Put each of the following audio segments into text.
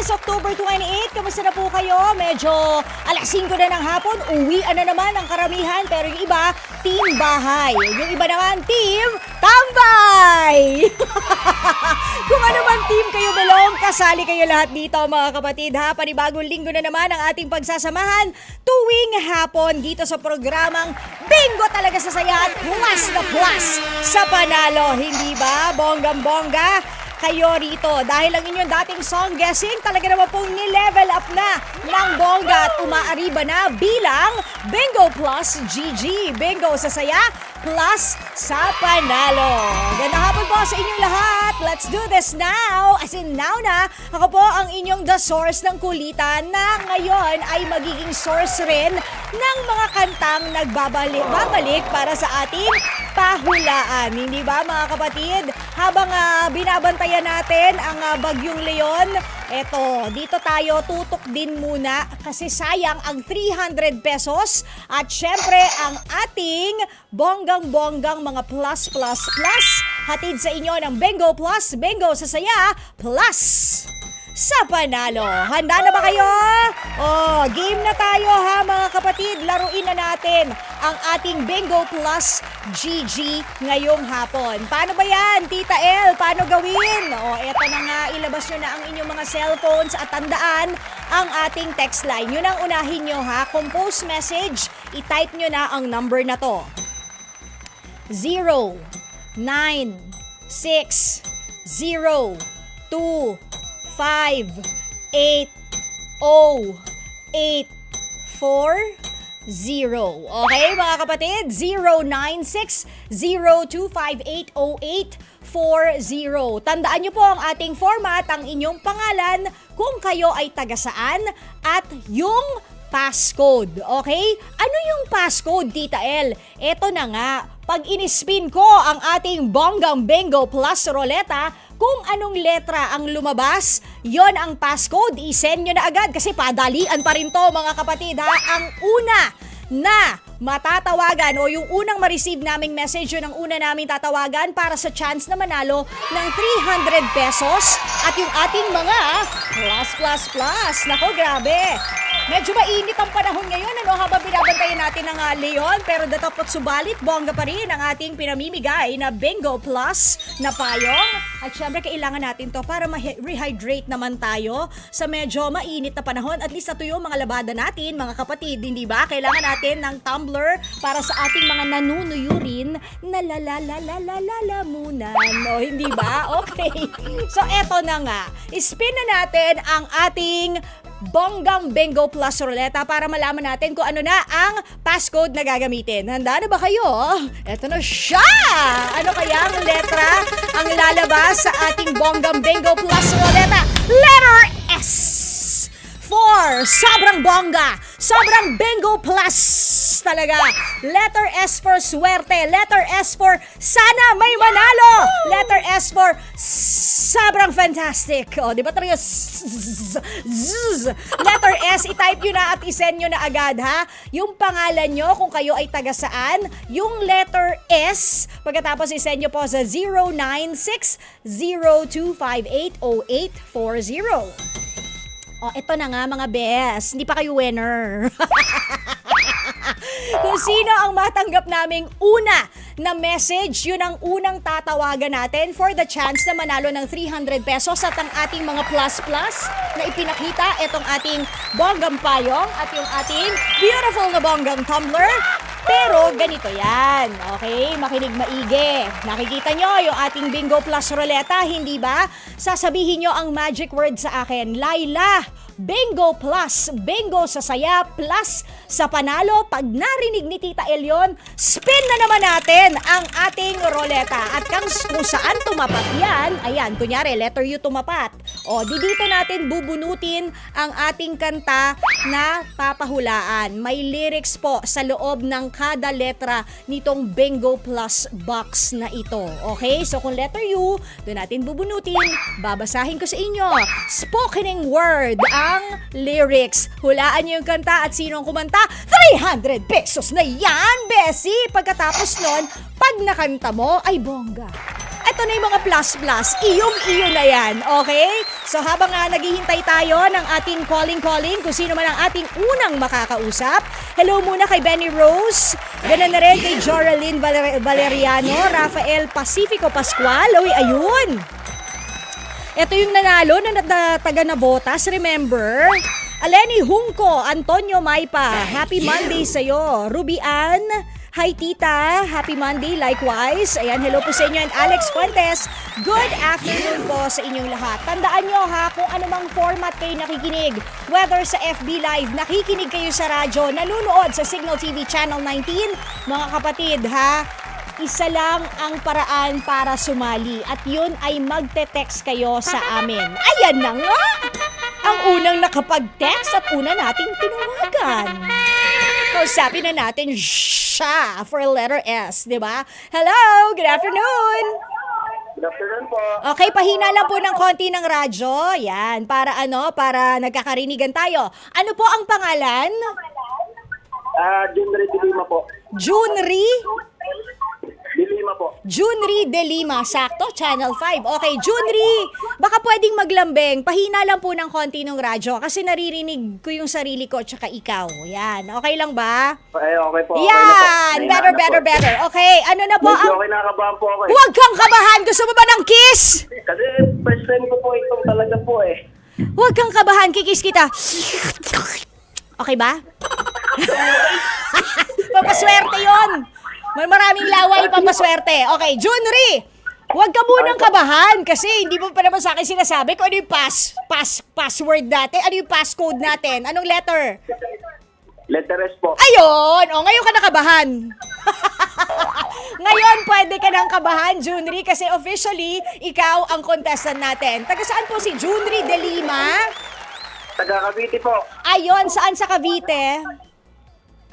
Lunes, October 28. Kamusta na po kayo? Medyo alas 5 na ng hapon. Uwian na naman ang karamihan. Pero yung iba, team bahay. Yung iba naman, team tambay! Kung ano man team kayo belong, kasali kayo lahat dito mga kapatid ha. Panibagong linggo na naman ang ating pagsasamahan tuwing hapon dito sa programang Bingo Talaga sa Saya at plus na plus sa panalo. Hindi ba? Bonggang-bongga kayo rito. Dahil ang inyong dating song guessing, talaga naman pong ni-level up na ng bongga at umaariba na bilang Bingo Plus GG. Bingo sa saya plus sa panalo. Ganda hapon po sa inyong lahat. Let's do this now. As in now na, ako po ang inyong the source ng kulitan na ngayon ay magiging source rin ng mga kantang nagbabalik para sa ating pahulaan. Hindi ba mga kapatid? Habang binabantayan natin ang Bagyong Leon, eto, dito tayo tutok din muna kasi sayang ang 300 pesos at syempre ang ating bonggang-bonggang mga plus hatid sa inyo ng Bingo Plus, Bingo sa Saya Plus sa panalo. Handa na ba kayo? Oh, game na tayo ha mga kapatid. Laruin na natin ang ating Bingo Plus GG ngayong hapon. Paano ba yan, Tita El? Paano gawin? Oh, eto na nga, ilabas nyo na ang inyong mga cellphones at tandaan ang ating text line. Yun ang unahin nyo ha. Compose message, i-type nyo na ang number na to. 0, 9, 6, 0, 2, 5, 8, 0, 8, 4, 0. Okay, mga kapatid? 096-0258-0840. Tandaan nyo po ang ating format, ang inyong pangalan, kung kayo ay taga saan, at yung passcode. Okay? Ano yung passcode, Tita El? Eto na nga. Pag inispin ko ang ating Bonggang Bingo Plus Roleta, kung anong letra ang lumabas, yon ang passcode. I-send nyo na agad kasi padalian pa rin to mga kapatid ha. Ang una na matatawagan o yung unang ma-receive naming message, yun ang una naming tatawagan para sa chance na manalo ng 300 pesos at yung ating mga plus. Nako, grabe. Medyo mainit ang panahon ngayon habang binabantayan natin ang Leon, pero datapot subalit bongga pa rin ang ating pinamimigay na Bingo Plus na payong. At syempre kailangan natin to para ma-rehydrate naman tayo sa medyo mainit na panahon. At least ito yung mga labada natin mga kapatid, hindi ba? Kailangan natin ng tumbler para sa ating mga nanunuyurin na lalamunan. O hindi ba? Okay. So eto na nga, spin na natin ang ating Bonggang Bingo Plus Roleta para malaman natin kung ano na ang passcode na gagamitin. Handa na ba kayo? Eto na siya! Ano kaya ang letra ang lalabas sa ating Bonggang Bingo Plus Roleta? Letter S! For sobrang bongga, sobrang Bingo Plus talaga. Letter S for swerte, letter S for sana may manalo, letter S for sobrang fantastic. O, di ba talaga? Letter S, i-type nyo na at i-send nyo na agad ha. Yung pangalan nyo kung kayo ay taga saan, yung letter S, pagkatapos i-send nyo po sa 096-0258-0840. Oh, eto na nga mga bes, hindi pa kayo winner. Kung sino ang matanggap naming una na message, yun ang unang tatawagan natin for the chance na manalo ng 300 pesos at ang ating mga plus na ipinakita, itong ating bonggang payong at yung ating beautiful na bonggang tumbler. Pero ganito yan, okay? Makinig maigi. Nakikita nyo yung ating Bingo Plus Roleta, hindi ba? Sasabihin nyo ang magic word sa akin, Laila, Bingo Plus, Bingo sa Saya Plus sa panalo. Pag narinig ni Tita Elion, spin na naman natin ang ating roleta. At kung saan tumapat yan, ayan, kunyari, letter U tumapat. O, dito natin bubunutin ang ating kanta na papahulaan. May lyrics po sa loob ng kada letra nitong Bingo Plus box na ito. Okay? So, kung letter U, doon natin bubunutin. Babasahin ko sa inyo. Spokening word ang lyrics. Hulaan niyo yung kanta at sino ang kumanta? 300 pesos na yan, Bessie! Pagkatapos nun, pag nakanta mo, ay bongga. eto na yung mga plus-plus. Iyong-iyo na yan, okay? So habang naghihintay tayo ng ating calling-calling, kung sino man ang ating unang makakausap, hello muna kay Benny Rose, ganoon na rin kay Joraline Valeriano, Rafael Pacifico Pascual, uy, ayun. Ito yung nanalo na taga na botas, remember? Aleni Hungko, Antonio Maypa, happy Monday sa'yo. Ruby Ann, hi tita, happy Monday likewise. Ayan, hello po sa inyo. And Alex Fuentes, good afternoon po sa inyong lahat. Tandaan nyo ha, kung anumang format kayo nakikinig, whether sa FB Live, nakikinig kayo sa radyo, nanonood sa Signal TV Channel 19, mga kapatid ha, isa lang ang paraan para sumali at yun ay magte-text kayo sa amin. Ayan na nga! Ang unang nakapag-text at una nating tinawagan. Kausapin na natin siya for letter S, di ba? Hello, good afternoon. Good afternoon po. Okay, pahina lang po ng konti ng radyo. Yan, para nagkakarinigan tayo. Ano po ang pangalan? Junry De Lima po. Junry? De Lima po. Junry De Lima, sakto, Channel 5. Okay, Junry, baka pwedeng maglambing. Pahina lang po ng konti ng radyo kasi naririnig ko yung sarili ko tsaka ikaw. Yan, okay lang ba? Okay po. Yan, Okay na po. better. Okay, ano na po Medyo ang... okay, nakakabahan po ako eh. Huwag kang kabahan! Gusto mo ba ng kiss? Kasi first time ko po itong talaga po eh. Huwag kang kabahan, kikis kita. Okay ba? Papaswerte yon. May maraming laway papaswerte. Okay, Junry, huwag ka munang kabahan kasi hindi mo pa naman sa akin sinasabi kung ano yung password natin, ano yung passcode natin, anong letter? Letter S po. Ayun! O, ngayon ka nakabahan. Ngayon, pwede ka nang kabahan, Junry, kasi officially, ikaw ang contestant natin. Taga saan po si Junry De Lima? Taga Cavite po. Ayun, saan sa Cavite?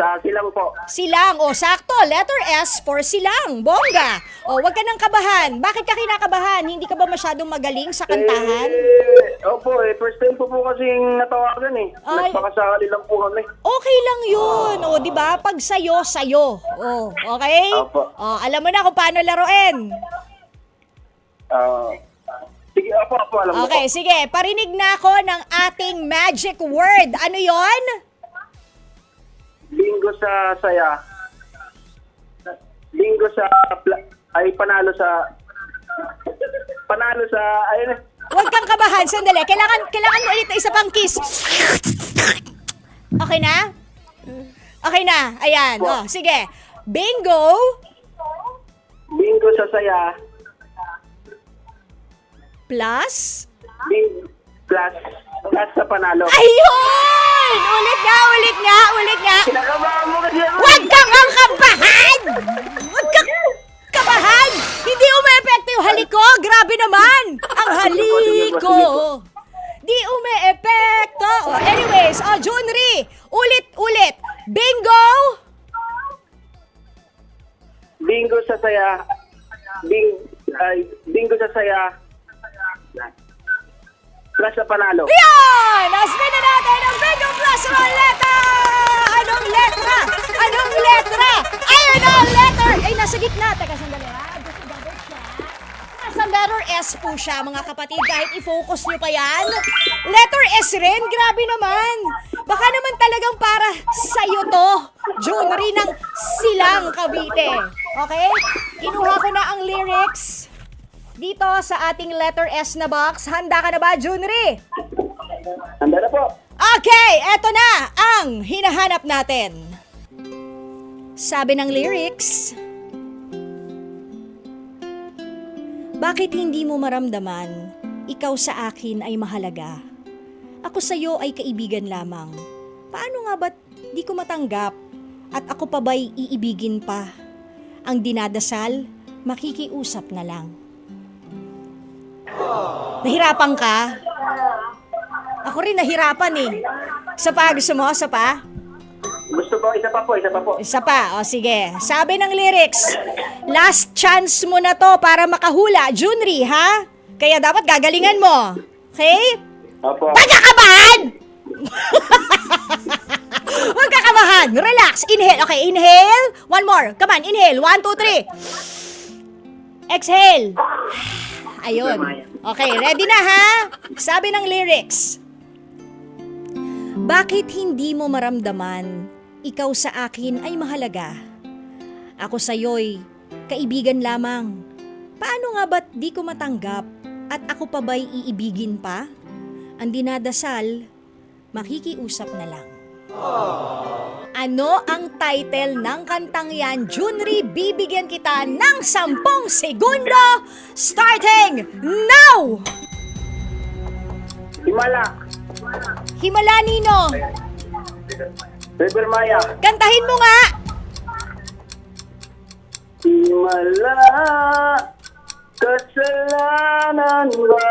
Sa Silang po. Silang, o sakto, letter S for Silang, bongga. O, wag ka nang kabahan. Bakit ka kinakabahan? Hindi ka ba masyadong magaling sa kantahan? Opo first time ko po kasing natawagan eh. Ay. Nagpakasali lang po kami. Okay lang yun. O, di ba? Pag sayo, sayo. O, okay? Opo. O, alam mo na kung paano laruin. Sige, opo, alam mo Okay, po. sige. Parinig na ako ng ating magic word. Ano yon? Bingo sa saya. Bingo sa... panalo sa... Ayun eh. Huwag kang kabahan. Sandali. Kailangan mo ulit na isa pang kiss. Okay na? Okay na. Ayan. O, sige. Bingo. Bingo sa saya. Plus. Plus sa panalo. Ayun! Ulit nga. Kinakabahan mo kasi ako. Huwag kang ang kabahan! Huwag kang kabahan! Hindi ume-epekto yung halik ko. Grabe naman! Ang halik ko. Di ume-epekto. Anyways, Junry, ulit. Bingo! Bingo sa saya. Bingo sa saya. Plus sa panalo. Yan! Nasbin na natin ang Bingo Plus Roleta! Anong letra? Ayun ang letter! Ay, nasa gitna. Teka, sandali ha. Just double check. Nasa letter S po siya, mga kapatid. Kahit i-focus nyo pa yan. Letter S rin? Grabe naman. Baka naman talagang para sa'yo to. Junry ng Silang Cavite. Okay? Kinuha ko na ang lyrics dito sa ating letter S na box. Handa ka na ba, Junry? Handa na po. Okay, eto na ang hinahanap natin. Sabi ng lyrics, bakit hindi mo maramdaman, ikaw sa akin ay mahalaga. Ako sa'yo ay kaibigan lamang. Paano nga ba't di ko matanggap? At ako pa ba'y iibigin pa? Ang dinadasal, makikiusap na lang. Nahirapan ka? Ako rin nahirapan eh. Isa pa, gusto mo? Isa pa? Gusto po, isa pa po. Isa pa, o sige. Sabi ng lyrics, last chance mo na to para makahula, Junry, ha? Kaya dapat gagalingan mo. Okay? Opo. Huwag kakabahan! Huwag kakabahan! Relax! Inhale. Okay, inhale. One more. Come on, inhale. 1, 2, 3. Exhale. Ayun. Okay, ready na ha? Sabi ng lyrics. Bakit hindi mo maramdaman, ikaw sa akin ay mahalaga? Ako sa'yo'y kaibigan lamang. Paano nga ba't di ko matanggap at ako pa ba'y iibigin pa? Ang dinadasal, makikiusap na lang. Ano ang title ng kantang yan? Junri, bibigyan kita ng 10 segundo starting now! Himala. Himala, Nino. River Maya. Kantahin mo nga! Himala. Kasalanan ba?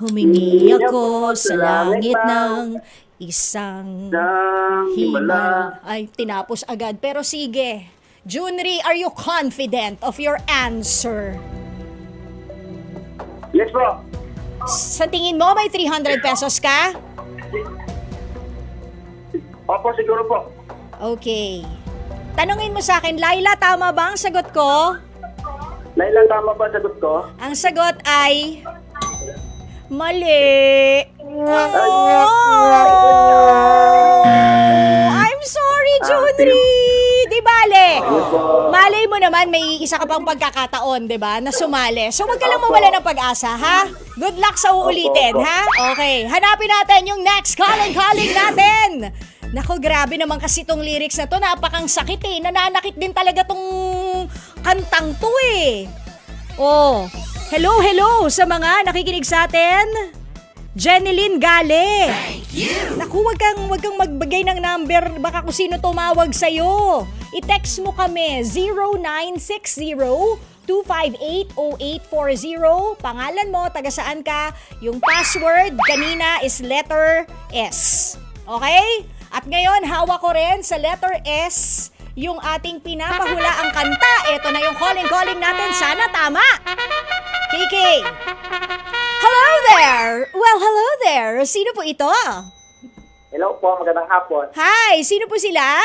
Humingi ako sa langit ng isang Ng himala. Ay, tinapos agad. Pero sige. Junri, are you confident of your answer? Yes po. Sa tingin mo, may 300 pesos ka? Opo, siguro po. Okay. Tanungin mo sa akin, Laila, tama ba ang sagot ko? Laila, tama ba sagot ko? Ang sagot ay... Mali! Oh! I'm sorry, Junri! Di bale! Malay mo naman, may isa ka pang pagkakataon, di ba, na sumali. So, wag ka lang mawala ng pag-asa, ha? Good luck sa uulitin, ha? Okay, hanapin natin yung next calling natin! Nako, grabe naman kasi tong lyrics na to. Napakang sakit eh. Nananakit din talaga tong kantang to eh. Oh, hello sa mga nakikinig sa atin. Jeneline Gale. Naku, wag kang magbigay ng number. Baka kung sino tumawag sa'yo. I-text mo kami 0960-258-0840. Pangalan mo, taga saan ka. Yung password kanina is letter S. Okay? At ngayon, hawak ko rin sa letter S yung ating pinapahula ang kanta. Ito na yung calling natin. Sana tama. Kiki. Hello there! Well, hello there. Sino po ito? Hello po, magandang hapon. Hi, sino po sila?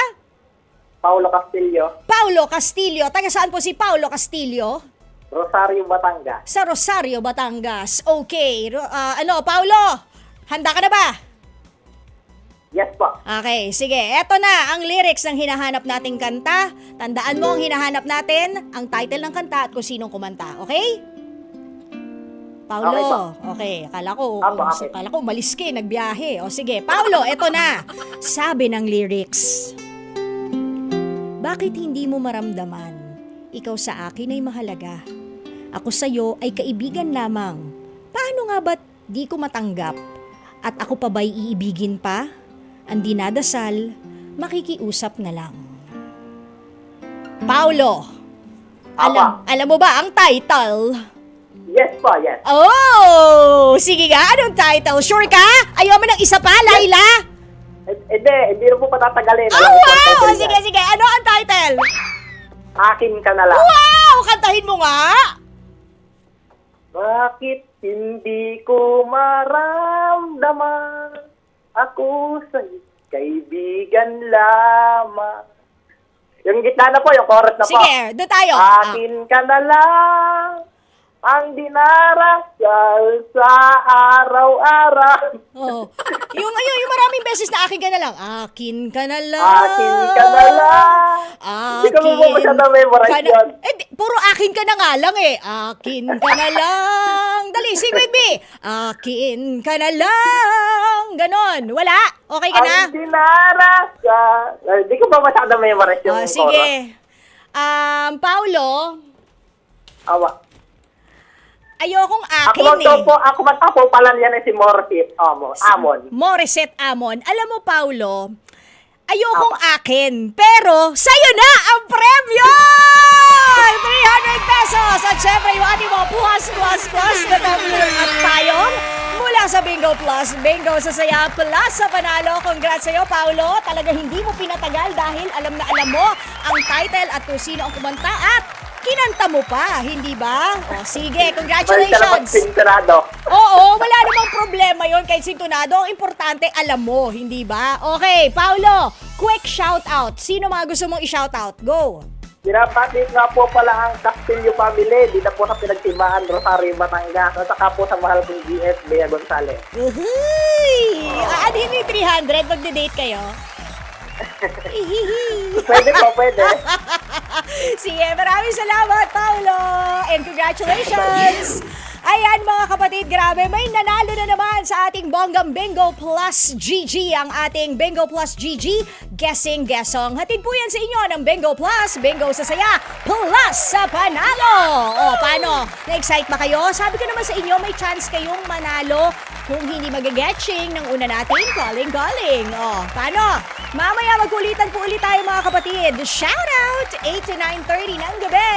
Paulo Castillo, Paulo Castillo. Taga saan po si Paulo Castillo? Rosario, Batangas. Sa Rosario, Batangas. Okay. Paulo? Handa ka na ba? Yes po. Okay, sige. Eto na ang lyrics ng hinahanap nating kanta. Tandaan mo ang hinahanap natin, ang title ng kanta at kung sinong kumanta. Okay? Paulo. Okay, akala ko umalis ka, nagbiyahe. O sige, Paulo, eto na. Sabi ng lyrics. Bakit hindi mo maramdaman? Ikaw sa akin ay mahalaga. Ako sa'yo ay kaibigan lamang. Paano nga ba't di ko matanggap? At ako pa ba'y iibigin pa? Ang dinadasal, makikiusap na lang. Paulo, alam mo ba ang title? Yes po, yes. Oh, sige nga, anong title? Sure ka? Ayaw mo ng isa pa, Laila? Hindi rin po patatagalin. Oh, wow! Sige. Ano ang title? Akin ka na lang. Wow! Kantahin mo nga! Bakit hindi ko maramdaman? Ako sa kaibigan lamang. Yung gitna na po, yung chorus na po. Sige, doon tayo. Akin ka na lang ang dinarasal sa araw-araw. Oh. Yung maraming beses na akin ka na lang. Akin ka na lang. Akin ka na lang. Hindi ka mo po masyadong memorize yun. Puro akin ka na nga lang eh. Akin ka na lang. Dali, sing with me. Akin ka na lang. Ganon. Wala? Okay ka na? Ang dinarasal. Hindi ko pa masyadong memorize yung chorus. Sige. Paulo, Awa. ayokong akin Ako magtapo pala yan si Morissette Amon. Morissette Amon. Alam mo, Paulo, ayokong akin, pero sa'yo na ang premyo! 300 pesos! At syempre, yung ating mga plus na tumbler at tayong mula sa Bingo Plus. Bingo sa saya plus sa panalo. Congrats sa'yo, Paulo. Talaga hindi mo pinatagal dahil alam na alam mo ang title at kung sino ang kumanta at kinanta mo pa, hindi ba? O sige, congratulations! Sintonado. Oo, wala namang problema yon kahit sintonado. Ang importante, alam mo, hindi ba? Okay, Paulo, quick shout out. Sino mga gusto mong i-shout out? Go! Binabati nga po pala ang Castillo family. Dito po sa pinagtibaan, Rosario, Batangas. At saka po sa mahal kong GS, Bea Gonzales. Uhuy! Aanhin mo yung 300 magde-date kayo? Pwede po, pwede. Sige, maraming salamat, Paolo! And congratulations! Ayan mga kapatid, grabe, may nanalo na naman sa ating Bonggang Bingo Plus GG, ang ating Bingo Plus GG Guessing Guessong. Hatid po yan sa inyo ng Bingo Plus, Bingo sa saya, plus sa panalo! O, paano? Na-excite ba kayo? Sabi ko naman sa inyo, may chance kayong manalo kung hindi mag-getching ng una nating calling. O, paano? Mamaya magkulitan po ulit tayo mga kapatid. Shout out 8 to 9:30 ng gabi!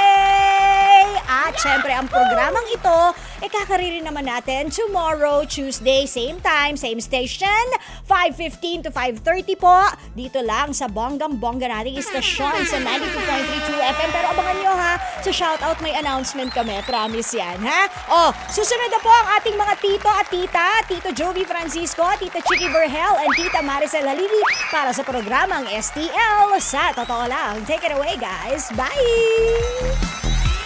At syempre, ang programang ito, kakaririnig naman natin tomorrow, Tuesday, same time, same station, 5:15 to 5:30 po. Dito lang sa bonggang-bongga nating istasyon sa 92.32 FM. Pero abangan nyo ha, sa shoutout may announcement kami, promise yan ha. O, susunod na po ang ating mga tito at tita, Tito Jovi Francisco, Tita Chicky Berhel, and Tita Maricel Halili para sa programang STL sa Totoo Lang. Take it away guys, bye!